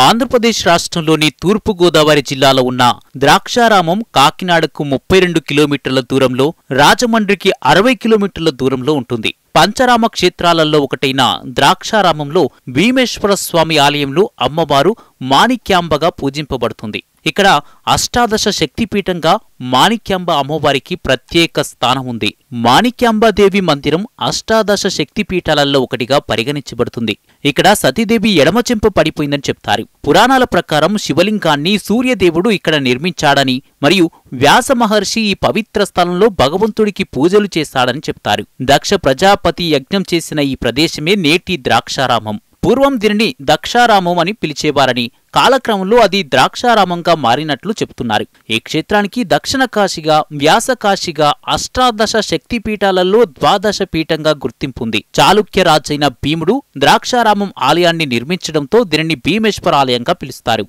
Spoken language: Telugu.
ఆంధ్రప్రదేశ్ రాష్ట్రంలోని తూర్పు గోదావరి జిల్లాలో ఉన్న ద్రాక్షారామం కాకినాడకు 32 కిలోమీటర్ల దూరంలో, రాజమండ్రికి 60 కిలోమీటర్ల దూరంలో ఉంటుంది. పంచరామ క్షేత్రాలలో ఒకటైన ద్రాక్షారామంలో భీమేశ్వర స్వామి ఆలయంలో అమ్మవారు మాణిక్యాంబగా పూజింపబడుతుంది. ఇక్కడ అష్టాదశ శక్తిపీఠంగా మాణిక్యాంబ అమ్మవారికి ప్రత్యేక స్థానం ఉంది. మాణిక్యాంబాదేవి మందిరం అష్టాదశ శక్తిపీఠాలలో ఒకటిగా పరిగణించబడుతుంది. ఇక్కడ సతీదేవి ఎడమచెంప పడిపోయిందని చెప్తారు. పురాణాల ప్రకారం శివలింగాన్ని సూర్యదేవుడు ఇక్కడ నిర్మించాడని మరియు వ్యాస మహర్షి ఈ పవిత్ర స్థలంలో భగవంతుడికి పూజలు చేశాడని చెప్తారు. దక్ష ప్రజాపతి యజ్ఞం చేసిన ఈ ప్రదేశమే నేటి ద్రాక్షారామం. పూర్వం దీనిని దక్షారామం అని పిలిచేవారని, కాలక్రమంలో అది ద్రాక్షారామంగా మారినట్లు చెబుతున్నారు. ఈ క్షేత్రానికి దక్షిణ కాశీగా, వ్యాస కాశీగా, అష్టాదశ శక్తిపీఠాలలో ద్వాదశ పీఠంగా గుర్తింపుంది. చాళుక్య రాజైన భీముడు ద్రాక్షారామం ఆలయాన్ని నిర్మించడంతో దీనిని భీమేశ్వర ఆలయంగా పిలుస్తారు.